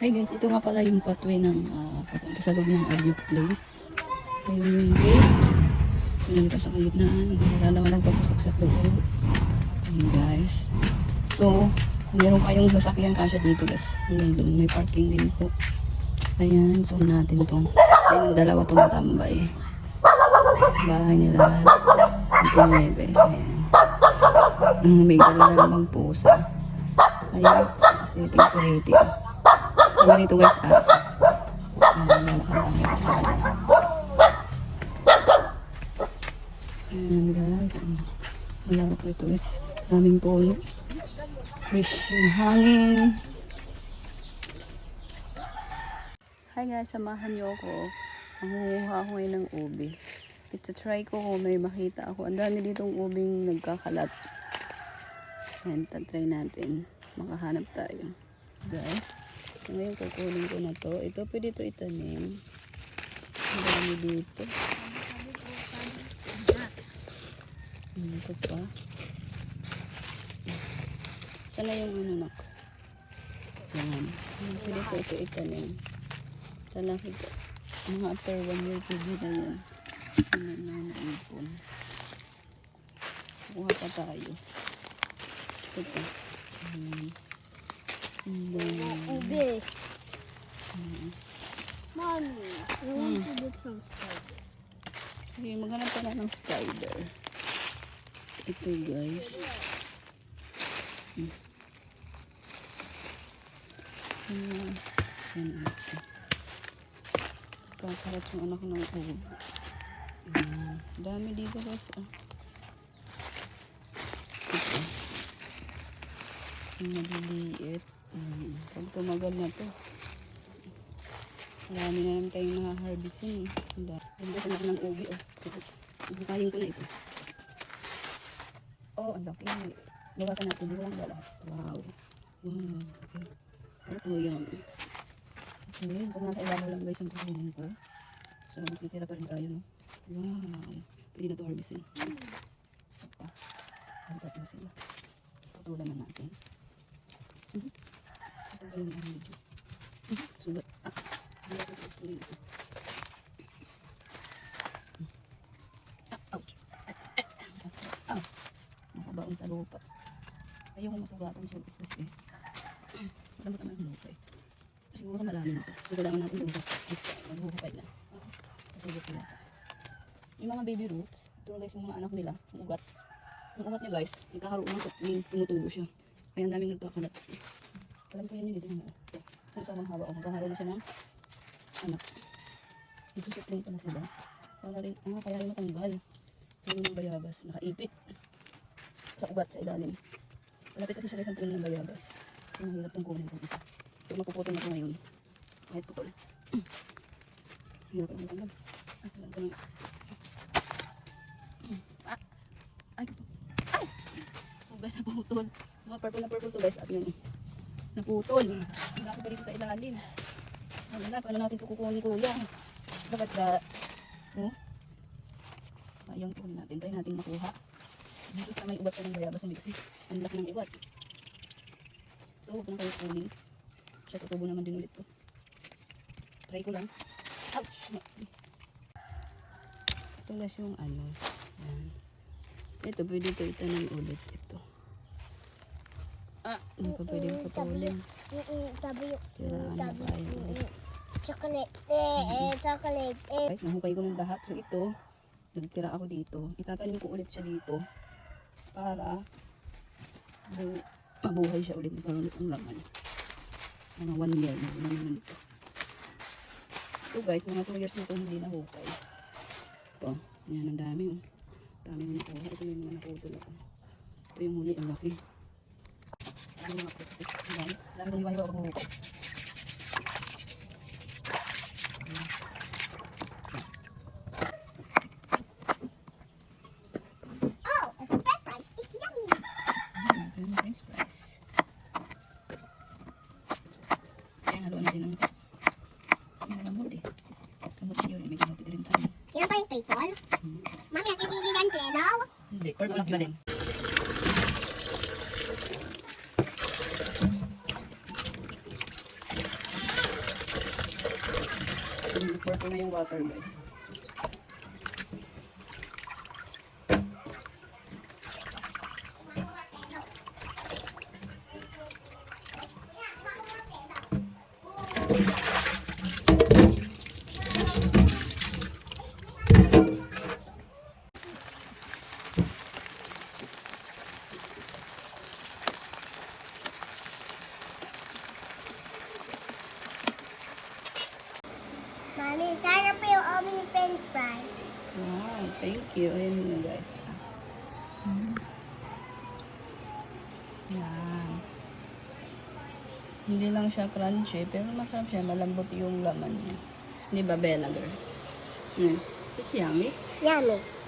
Hi guys, ito nga pala yung pathway ng papunta sa loob ng Agyok Place. Ayun yung gate. So, nandito sa kalitnaan. Wala naman ang papasok sa loob. Ayun guys. So, kung meron kayong sasakyan kasya dito guys. Hanggang doon, may parking din po. Ayan, zoom natin to. Ayan, ang dalawa tumatambay. Bahay nila. Ito Nieves. Ayan. May dala namang pusa. Ayan, sitting pretty. Kaya dito guys, aso. Lalakad lang sa kanila. Ayan guys. Malawak ko ito guys. Maraming puno. Fresh yung hangin. Hi guys, samahan niyo ako. Mangunguha ako ngayon ng ubi. Ito try ko kung may makita ako. Ang dami ditong ubing nagkakalat. Ayan, try natin. Makahanap tayo. Guys. So, ngayon kukunin ko na to. Ito pwede ito itanim. Ang dami dito. Ito pa. Sana yung ano na. Yan. Pwede ko ito itanim. Sana ito. Mga after 1 year pwede na yan. Ano na naipon. Kuha pa tayo. Ito pa. Ubi. Mommy, I want to get some spider. Okay, maghanap pala ng spider. Ito guys. Yan ito. Pakarat yung anak ng ubi. Dami dito guys. Ito. Maliliit. Pag tumagal na to, marami na naman tayong nahaharbisin. Ganda sa naman ng ubi. Bukayin ko na ito. Oh, ang laki. Bawasan natin. Hindi lang dala. Wow. Wow. Ito yan. Okay, kung nasa ilalim lang guys ang kukunin ko. So, magtitira pa rin tayo, no? Wow. Pwede na ito harbisin. Isa pa. Halipat mo sila. Putulan na natin. Ito ba yung video? Sulat. Hindi ako sa story ito. Ouch. Nakabaon sa lupa. Ayaw ko masugatan siya isas eh. Alam mo naman yung lupa eh. Siguro malalim ito. So kailangan natin lupa. Maghuhukay na. Masugot nila. Yung mga baby roots, ito guys yung mga anak nila, yung ugat. Yung ugat niya guys, nagkakaroon ng tumutubo siya. Kaya ang daming nagkakalat. Alam ko yan yun, hindi mo. Kung saan ang haba o magkakaroon na siya ng anak. Nagsusupling pa na sila. Kaya rin matanggal. Yung ng bayabas, nakaipit. Sa ugat, sa ilalim. Malapit kasi siya sa puno ng bayabas. So mahirap itong kunin itong isa. So mapuputol na ito ngayon. Kahit putol. Hirap ang tanggal. Alam ko ng... Ay, ito. Ay! So guys, naputol. Mga purple na purple to guys. At yun, naputol. Hindi ako pa dito sa ilalim. Wala, paano natin ito kukunin kuya? Dapat ka... Oh? Sayang po natin. Try natin makuha. Dito sa may ubat ka ng bayabas. Kasi ang laki ng ubat. So, huwag na kayo kunin. Siya tutubo naman din ulit to. Try ko lang. Ouch! Ito guys yung ano. Yan. Ito, pwede ito itanim ulit. Ito. Hindi pa pwede patulin. Kailangan na tayo ulit. Chocolate. Chocolate. Guys, nahukay ko ng lahat. So ito, nagtira ako dito. Itatanim ko ulit siya dito. Para mabuhay siya ulit. Magkaroon ulit ang laman. Mga 1 year na naman dito. Ito guys, mga 2 years na ito hindi nahukay. Ito, yan ang dami. Dami yung nakuha. Ito yung mga naputol ako. Ito yung huli, ang laki. Dami yung naputol. Dami yung iwahiwa ako hukay. French fries. Kaya haluan natin ang gamot eh. Gamot yun, may gamot din tayo. Yan pa yung paypal? Mami, ang kaibigan pleno? Hindi, purple lang iba din. Pour ko na yung water, guys. Mami, sarap yung aming french fry. Wow, thank you. Ayan yun, guys. Yan. Hindi lang siya crunchy, pero masarap siya. Malambot yung laman niya. Di ba, Bella girl? It's yummy. Yummy.